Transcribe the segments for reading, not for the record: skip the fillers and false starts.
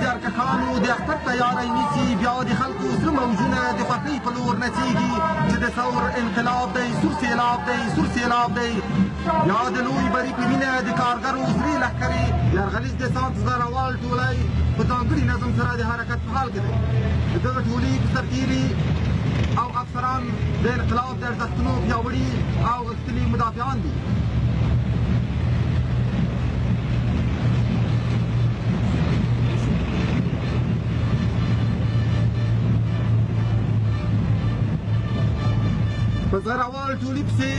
زیارکښانو د اختر تیاری نیسي بیا د خلکو سره موجونه د خوښۍ په لور نڅېږي چې د ثور انقلاب دی سور سیلاب دی سور سیلاب دی یا د لوی بري په مینه د کارګرو سرې لښکرې یرغلیز دسانت زړهوال ټولۍ په ځانګړي نظم سره د حرکت په حال کې دی د دغه ټولي سرتېري او افسران د انقلاب د ارزښتونو پیاوړي او غښتلي مدافعان دي. په زړهوال ټولي پسې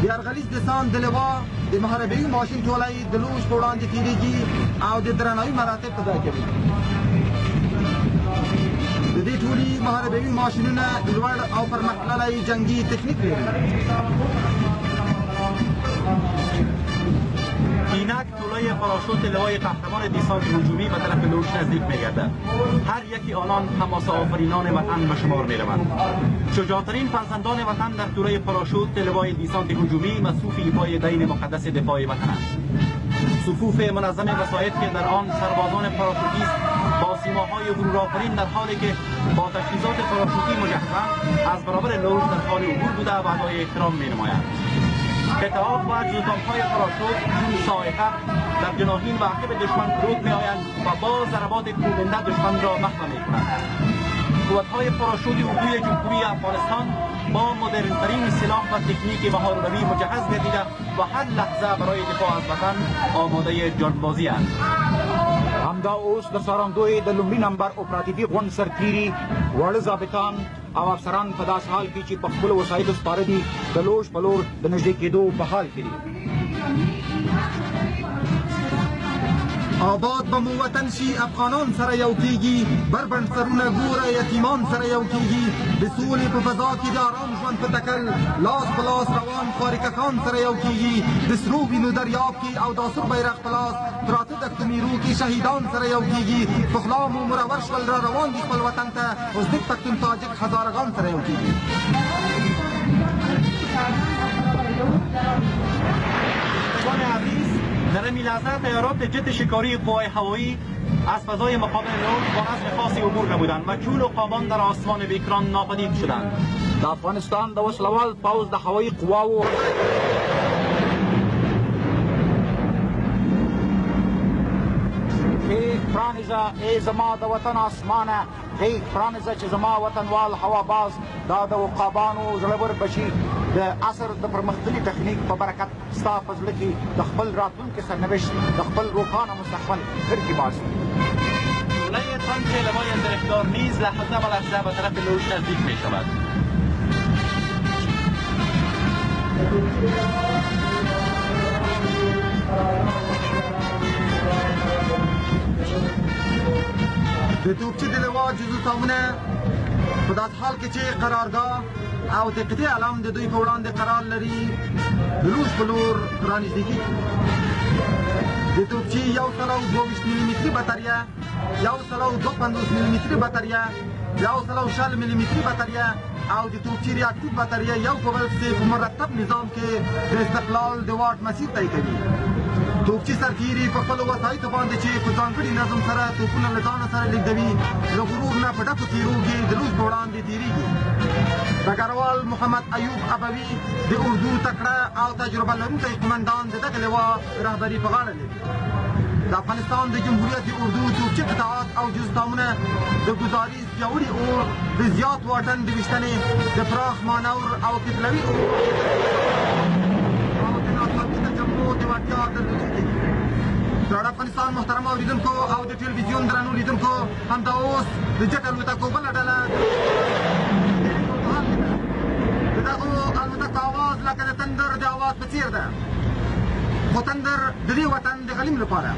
د یرغلیز دسان د لوا د محاربوي ماشین ټولۍ د لوش په وړاندې تېرېږي او د درناوي مراتب په ځای کوي. د دې ټولي محاربوي ماشینونه لوړ او پرمختللی جنګي تکنیک لري. اینک طولای پاراشوت لوای قهرمان دیسانت هجومی به طرف لوش نزدیک می‌گردد. هر یکی آنان حماسه آفرینان وطن به شمار می‌روند. شجاع‌ترین فرزندان وطن در طولای پاراشوت لوای دیسانت هجومی مصروف ایفای دین مقدس دفاع وطن است. صفوف منظم وسایط که در آن سربازان پاراشوتیست با سیماهای غرورآفرین در حالی که با تجهیزات پاراشوتی مجهزند از برابر لوش در حال عبور بوده و ادای احترام می‌نمایند. قطعات و جزدان‌های پاراشوت چون صاعقه در جناحین و عقب دشمن فرود می‌آیند و با ضربات کوبنده دشمن را محو می‌کنند. قوت‌های پاراشوت اردوی جمهوری افغانستان با مدرن‌ترین سلاح و تکنیک بهارروی مجهز گردیده و هر لحظه برای دفاع از وطن آماده جانبازی است. همدا اوس د سارندوی د لومړي نمبر اپراتیفي غونډ سرتېري واړه ضابطان او افسران په داسې حال کې چې په خپلو وسایلو سپاره دي د لوش په لور د نږدې کېدو په حال کې دي. آباد به مو وطن شي افغانان سره یو کېږي بربند سرونه ګوره یتیمان سره یو کېږي د سولې په فضا کې د آرام ژوند په تکل لاس په لاس روان خوارککان سره یو کېږي د سرو وینو دریاب کې او دا سور بیرغ په لاس پراته دښتو میرو کې شهیدان سره یو کېږي پخلا مو مرور شول را روان دي خپل وطن ته ازبک پښتون تاجک هزارگان سره یو کېږي. در این لحظه طیارات جت شکاری قوای هوایی از فضای مقابل لوش با عزم خاصی عبور نمودند و چول و قابان در آسمان بیکران ناپدید شدند. د افغانستان د وسلوال پوځ د هوایي قواوو غیږ پرانیزه ای زما د وطن آسمانه غیږ پرانیزه چې زما وطنوال هواباز دا د عقابانو زړور بچي د عصر د پرمختللي تخنیک په برکت ستا په زړه کې د خپل راتلونکي سرنوشت د خپل روښانه مستقبل خرکې باسي. طولای تانک لوای زرهدار نیز لحظه به لحظه به طرف لوش نزدیک می شود. د توپچي د لوا جزو تاونه په داسې حال کې چې قرارګاه او د قطعې علم د دوی په وړاندې قرار لري د لوش په لور رانږدې کېږي. د توپچي 122 ملي متري بطریه 152 ملي متري بطریه 160 ملي متري بطریه او د توپچي ریاکټیو بطریه یو په بل پسې په مرتب نظام کې د استقلال د واټ مسیر طی کوي. توپچي سرتېري په خپلو وسایطو باندې چې په ځانګړي نظم سره توپونه له ځانه سره لېږدوي له غرور نه په ډکو تیرو کې د لوش په وړاندې تېرېږي. ډګروال محمد ایوب ابوي د اردو تکړه او تجربه لرونکی قمندان د دغه لوا رهبري په غاړه لري. د افغانستان د جمهوریت د اردو توپچي قطعات او جزتامونه د ګزاریز پیاوړي اور د زیات واټن د ویشتنې د پراخ مانور او کتلوي اور او د ناڅاپي تجمع د وړتیا درلودونکي دي. ګران افغانستان محترم اوریدونکو او د ټلویزیون درنو لیدونکو همدا اوس د جټ الوتکو بله ډله د دغو الوتکو اواز لکه د تندر د اواز په څېر ده خو تندر د دې وطن د غلیم لپاره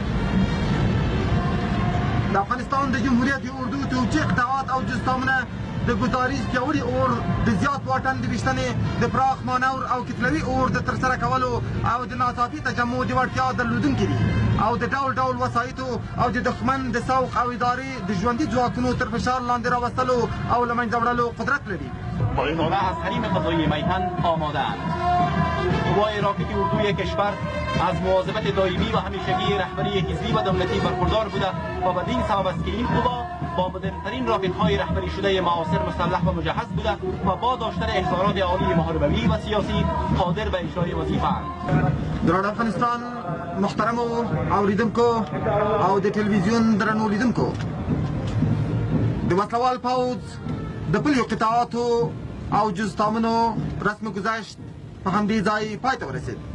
د افغانستان د جمهوریت د اردو توپچي قطعات او جزتامونه د ګزاریز پیاوړي اور د زیات واټن د ویشتنې د پراخ مانور او کتلوي اور د ترسره کولو او د ناڅاپي تجمع د وړتیا درلودونکي دي او د ډول ډول وسایطو او د دښمن د سوق او ادارې د ژوندي ځواکونو تر فشار لاندې راوستلو او له منځه وړلو قدرت لري. با از حریم فضایی میهن آماده اند. قوای راکتی اردوی کشور از مواظبت دائمی و همیشگی رهبری حزبی و دولتی برخوردار بوده و بدین سبب است که این قوا با مدرن‌ترین راکت‌های رهبری شده معاصر مسلح و مجهز بوده و با داشتن احضارات عالی محاربوی و سیاسی قادر به اجرای وظیفه اند. در افغانستان محترم اوریدونکو او د ټلویزیون درنو لیدونکو، د وسلوال پوځ د پلیو قطعاتو او جزتامنو رسم گذشت په همدې ځای پای ته ورسید.